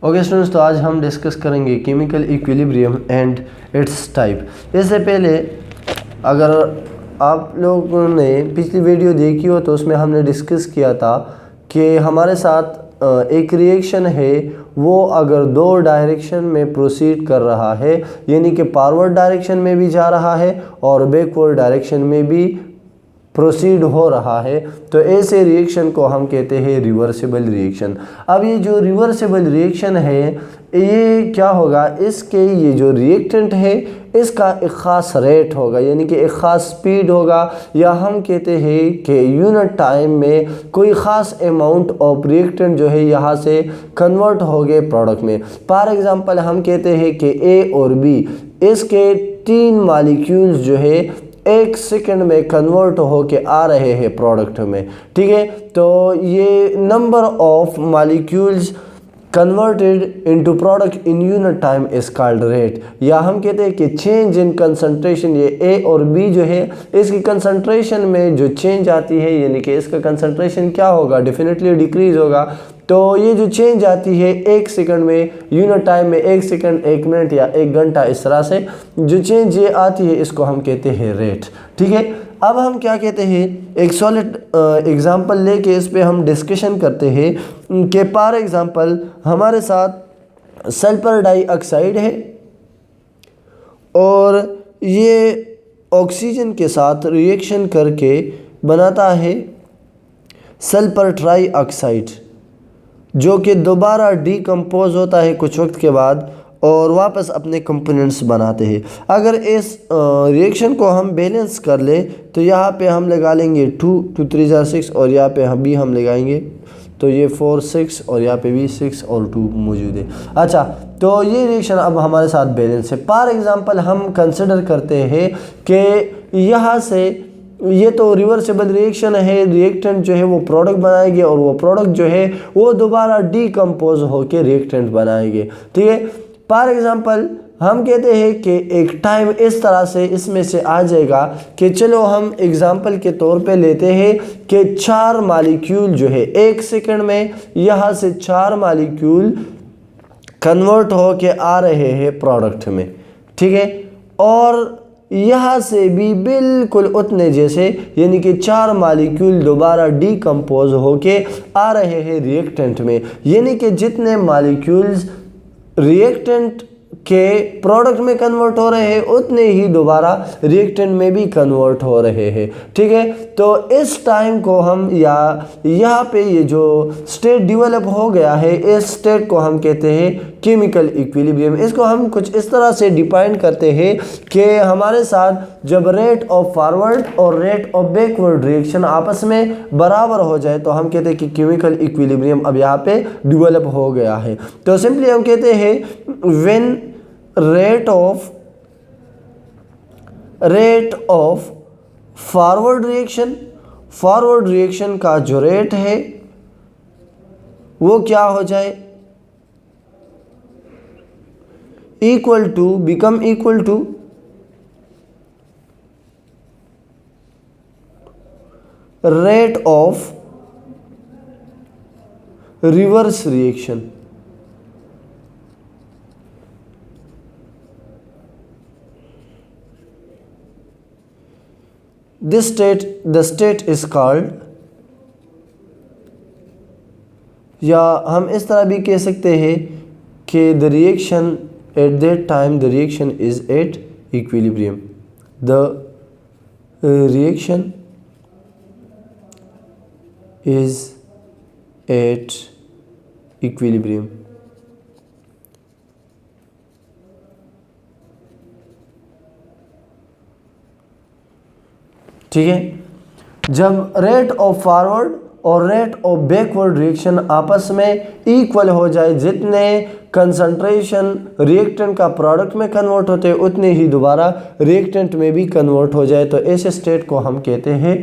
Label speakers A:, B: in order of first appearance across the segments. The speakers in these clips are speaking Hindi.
A: ओके स्टूडेंट्स, तो आज हम डिस्कस करेंगे chemical equilibrium and it's type. इससे पहले अगर आप लोगों ने पिछली वीडियो देखी हो तो उसमें हमने डिस्कस किया था कि हमारे साथ एक रिएक्शन है, वो अगर दो डायरेक्शन में प्रोसीड कर रहा है, यानी कि फॉरवर्ड डायरेक्शन में भी जा रहा है और बैकवर्ड डायरेक्शन में भी प्रोसीड हो रहा है, तो ऐसे रिएक्शन को हम कहते हैं रिवर्सिबल रिएक्शन। अब ये जो रिवर्सिबल रिएक्शन है, ये क्या होगा, इसके ये जो रिएक्टेंट है इसका एक ख़ास रेट होगा, यानी कि एक ख़ास स्पीड होगा, या हम कहते हैं कि यूनिट टाइम में कोई ख़ास अमाउंट ऑफ रिएक्टेंट जो है यहाँ से कन्वर्ट हो गए प्रोडक्ट में। फॉर एग्ज़ाम्पल हम कहते हैं कि ए और बी, इसके 3 मॉलिक्यूल्स जो है 1 सेकंड में कन्वर्ट होके आ रहे हैं प्रोडक्ट में, ठीक है। तो ये number of molecules converted into product in unit time is called rate, या हम कहते हैं कि चेंज इन कंसंट्रेशन। ये ए और बी जो है, इसकी कंसंट्रेशन में जो चेंज आती है, यानी कि इसका कंसंट्रेशन क्या होगा, डेफिनेटली डिक्रीज होगा। तो ये जो चेंज आती है 1 सेकंड में, यूनिट टाइम में 1 सेकंड 1 मिनट या 1 घंटा, इस तरह से जो चेंज ये आती है इसको हम कहते हैं रेट, ठीक है। अब हम क्या कहते हैं, एक सॉलिड एग्जांपल लेके इस पे हम डिस्कशन करते हैं कि फॉर एग्जांपल हमारे साथ सल्फर डाइऑक्साइड है और ये ऑक्सीजन के साथ रिएक्शन करके बनाता है सल्फर ट्राइऑक्साइड, जो कि दोबारा डीकम्पोज होता है कुछ वक्त के बाद और वापस अपने कंपोनेंट्स बनाते हैं। अगर इस रिएक्शन को हम बैलेंस कर ले तो यहाँ पे हम लगा लेंगे 2 2 3 6 और यहाँ पे हम भी हम लगाएंगे, तो ये 4 6 और यहाँ पे भी 6 और 2 मौजूद है। अच्छा, तो ये रिएक्शन अब हमारे साथ बैलेंस है। फॉर एग्जांपल हम कंसिडर करते हैं कि यहाँ से ये तो रिवर्सिबल रिएक्शन है, रिएक्टेंट जो है वो प्रोडक्ट बनाएंगे और वो प्रोडक्ट जो है वो दोबारा डीकम्पोज होकर रिएक्टेंट बनाएंगे, ठीक है। फॉर एग्जांपल हम कहते हैं कि एक टाइम इस तरह से इसमें से आ जाएगा कि चलो हम एग्जांपल के तौर पे लेते हैं कि 4 मॉलिक्यूल जो है 1 सेकंड में यहाँ से 4 मॉलिक्यूल कन्वर्ट होके आ रहे हैं प्रोडक्ट में, ठीक है। और यहाँ से भी बिल्कुल उतने जैसे, यानी कि 4 मॉलिक्यूल दोबारा डीकम्पोज होके आ रहे हैं रिएक्टेंट में, यानी कि जितने मॉलिक्यूल्स रिएक्टेंट के प्रोडक्ट में कन्वर्ट हो रहे हैं उतने ही दोबारा रिएक्टेंट में भी कन्वर्ट हो रहे हैं, ठीक है। तो इस टाइम को हम, या यहाँ पे ये जो स्टेट डेवलप हो गया है, इस स्टेट को हम कहते हैं केमिकल इक्विलिब्रियम। इसको हम कुछ इस तरह से डिफाइन करते हैं कि हमारे साथ जब रेट ऑफ फॉरवर्ड और रेट ऑफ बैकवर्ड रिएक्शन आपस में बराबर हो जाए तो हम कहते हैं कि केमिकल इक्विलिब्रियम अब यहाँ पे डेवलप हो गया है। तो सिंपली हम कहते हैं when rate of forward reaction का जो रेट है वो क्या हो जाए, become equal to rate of reverse reaction. the state is called, या हम इस तरह भी कह सकते हैं कि the reaction at that time the reaction is at equilibrium, the reaction is at equilibrium। ठीक है, जब रेट ऑफ फॉरवर्ड और रेट ऑफ बैकवर्ड रिएक्शन आपस में इक्वल हो जाए, जितने कंसंट्रेशन रिएक्टेंट का प्रोडक्ट में कन्वर्ट होते हैं उतने ही दोबारा रिएक्टेंट में भी कन्वर्ट हो जाए, तो ऐसे स्टेट को हम कहते हैं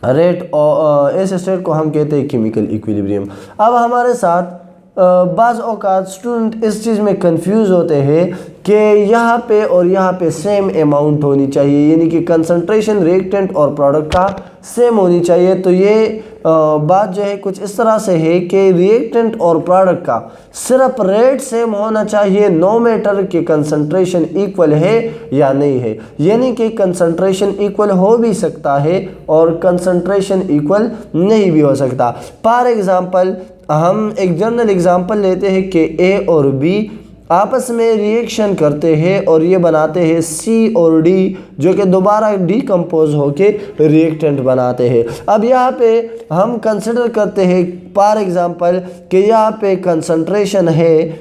A: ऐसे स्टेट को हम कहते हैं केमिकल इक्विलिब्रियम। अब हमारे साथ बाज़ औक़ात स्टूडेंट इस चीज़ में कंफ्यूज होते हैं कि यहाँ पे और यहाँ पे सेम अमाउंट होनी चाहिए, यानी कि कंसंट्रेशन रिएक्टेंट और प्रोडक्ट का सेम होनी चाहिए। तो ये बात जो है कुछ इस तरह से है कि रिएक्टेंट और प्रोडक्ट का सिर्फ रेट सेम होना चाहिए, नो मैटर कि कंसंट्रेशन इक्वल है या नहीं है। यानी कि कंसंट्रेशन इक्वल हो भी सकता है और कंसंट्रेशन इक्वल नहीं भी हो सकता। फॉर एग्जांपल हम एक जनरल एग्जांपल लेते हैं कि ए और बी आपस में रिएक्शन करते हैं और ये बनाते हैं सी और डी, जो कि दोबारा डीकम्पोज होके रिएक्टेंट बनाते हैं। अब यहाँ पे हम कंसिडर करते हैं फॉर एग्जांपल कि यहाँ पे कंसंट्रेशन है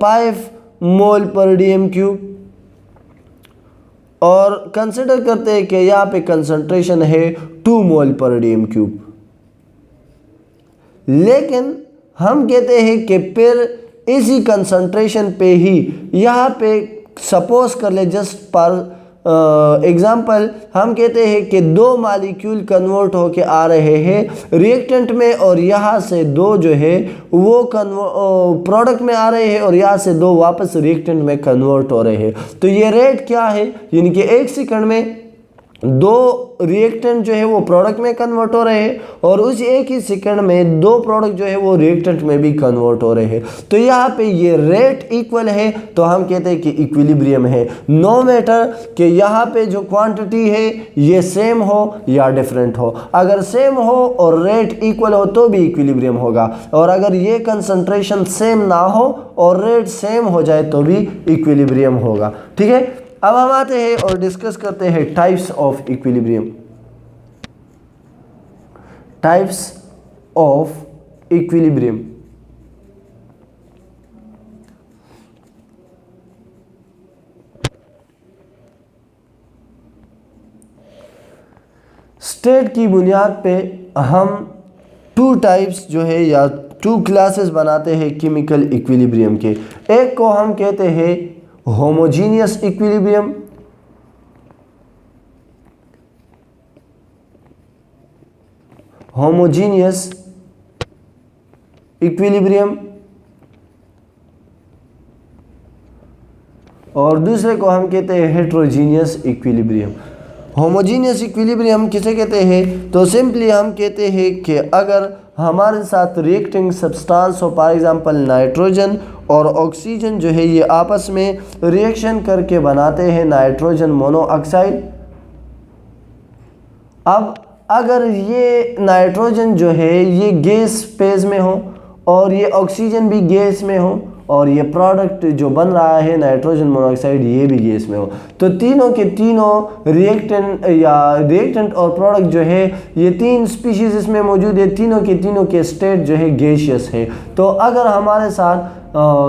A: 5 मोल पर डीएम क्यूब और कंसिडर करते हैं कि यहाँ पे कंसंट्रेशन है 2 मोल पर डीएम क्यूब। लेकिन हम कहते हैं कि फिर इसी कंसंट्रेशन पे ही यहाँ पे सपोज कर ले, जस्ट पर एग्जांपल हम कहते हैं कि 2 मॉलिक्यूल कन्वर्ट होके आ रहे हैं रिएक्टेंट में और यहाँ से 2 जो है वो प्रोडक्ट में आ रहे हैं और यहाँ से 2 वापस रिएक्टेंट में कन्वर्ट हो रहे हैं। तो ये रेट क्या है, यानी कि 1 सेकंड में 2 रिएक्टेंट जो है वो प्रोडक्ट में कन्वर्ट हो रहे हैं और उस एक ही सेकंड में 2 प्रोडक्ट जो है वो रिएक्टेंट में भी कन्वर्ट हो रहे हैं। तो यहाँ पे ये रेट इक्वल है तो हम कहते हैं कि इक्विलिब्रियम है, नो मैटर कि यहाँ पे जो क्वांटिटी है ये सेम हो या डिफरेंट हो। अगर सेम हो और रेट इक्वल हो तो भी इक्विलिब्रियम होगा, और अगर ये कंसंट्रेशन सेम ना हो और रेट सेम हो जाए तो भी इक्विलिब्रियम होगा। ठीक है, अब हम आते हैं और डिस्कस करते हैं types of equilibrium. Types of equilibrium. State की बुनियाद पे हम 2 टाइप्स जो है या 2 क्लासेस बनाते हैं केमिकल इक्विलिब्रियम के। एक को हम कहते हैं होमोजीनियस इक्विलिब्रियम, होमोजीनियस इक्विलिब्रियम, और दूसरे को हम कहते हैं हेट्रोजीनियस इक्विलिब्रियम। होमोजीनियस इक्विलिब्रियम किसे कहते हैं, तो सिंपली हम कहते हैं कि अगर हमारे साथ रिएक्टिंग सब्सटेंस हो, फॉर एग्जांपल नाइट्रोजन और ऑक्सीजन जो है ये आपस में रिएक्शन करके बनाते हैं नाइट्रोजन मोनोऑक्साइड। अब अगर ये नाइट्रोजन जो है ये गैस फेज में हो और ये ऑक्सीजन भी गैस में हो और ये प्रोडक्ट जो बन रहा है नाइट्रोजन मोनोऑक्साइड ये भी गैस में हो, तो तीनों के तीनों रिएक्टेंट और प्रोडक्ट जो है ये 3 स्पीशीज इसमें मौजूद है, तीनों के स्टेट जो है गैसियस है। तो अगर हमारे साथ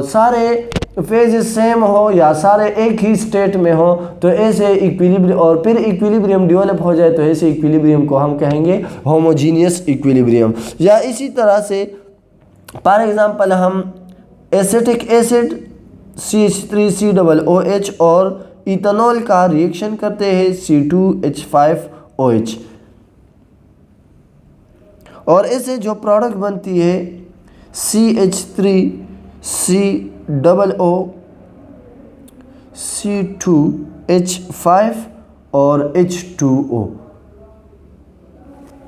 A: सारे फेजेस सेम हो या सारे एक ही स्टेट में हो तो ऐसे इक्विलिब्रियम, और फिर इक्विलिब्रियम डेवलप हो जाए तो ऐसे इक्विलिब्रियम को हम कहेंगे होमोजीनियस इक्विलिब्रियम। या इसी तरह से फॉर एग्जांपल हम एसिटिक एसिड CH3COOH और इथेनॉल का रिएक्शन करते हैं C2H5OH, और इससे जो प्रोडक्ट बनती है CH3COO C2H5 और H2O।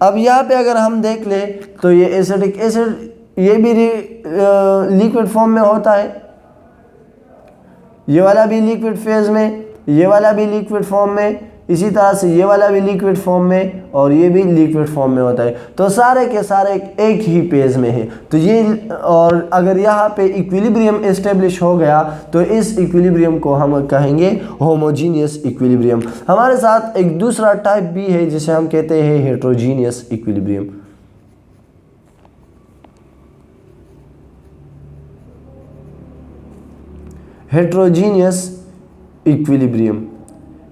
A: अब यहाँ पे अगर हम देख ले तो ये एसिटिक एसिड ये भी लिक्विड फॉर्म में होता है, ये वाला भी लिक्विड फेज में, ये वाला भी लिक्विड फॉर्म में, इसी तरह से ये वाला भी लिक्विड फॉर्म में और ये भी लिक्विड फॉर्म में होता है। तो सारे के सारे एक ही पेज में है। तो ये, और अगर यहाँ पे इक्विलिब्रियम एस्टेब्लिश हो गया तो इस इक्विलिब्रियम को हम कहेंगे होमोजीनियस इक्विलिब्रियम। हमारे साथ एक दूसरा टाइप भी है जिसे हम कहते हैं हेट्रोजीनियस इक्विलिब्रियम। हेट्रोजीनियस इक्विलिब्रियम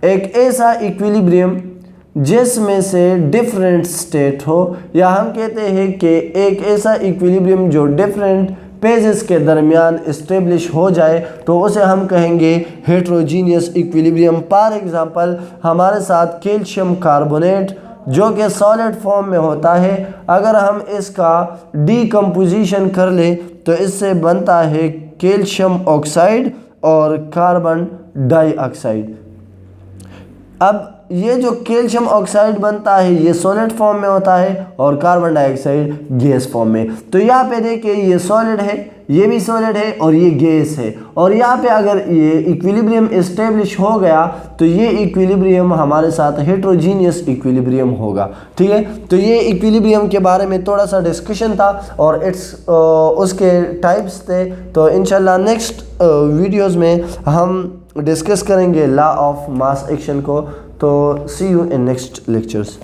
A: एक ऐसा इक्विलिब्रियम जिसमें से डिफरेंट स्टेट हो, या हम कहते हैं कि एक ऐसा इक्विलिब्रियम जो डिफरेंट पेजेस के दरमियान इस्टेब्लिश हो जाए तो उसे हम कहेंगे हेट्रोजीनियस इक्विलिब्रियम। फॉर एग्जांपल हमारे साथ कैल्शियम कार्बोनेट जो कि सॉलिड फॉर्म में होता है, अगर हम इसका डीकम्पोजिशन कर ले तो इससे बनता है कैल्शियम ऑक्साइड और कार्बन डाइऑक्साइड। अब ये जो कैल्शियम ऑक्साइड बनता है ये सॉलिड फॉर्म में होता है और कार्बन डाइऑक्साइड गैस फॉर्म में। तो यहाँ पे देखिए ये सॉलिड है, ये भी सॉलिड है और ये गैस है, और यहाँ पे अगर ये इक्विलिब्रियम इस्टेब्लिश हो गया तो ये इक्विलिब्रियम हमारे साथ हेट्रोजीनियस इक्विलिब्रियम होगा। ठीक है, तो ये इक्विलिब्रियम के बारे में थोड़ा सा डिस्कशन था और उसके टाइप्स थे। तो इंशाल्लाह नेक्स्ट वीडियोज़ में हम डिस्कस करेंगे लॉ ऑफ मास एक्शन को। तो सी यू इन नेक्स्ट लेक्चर्स।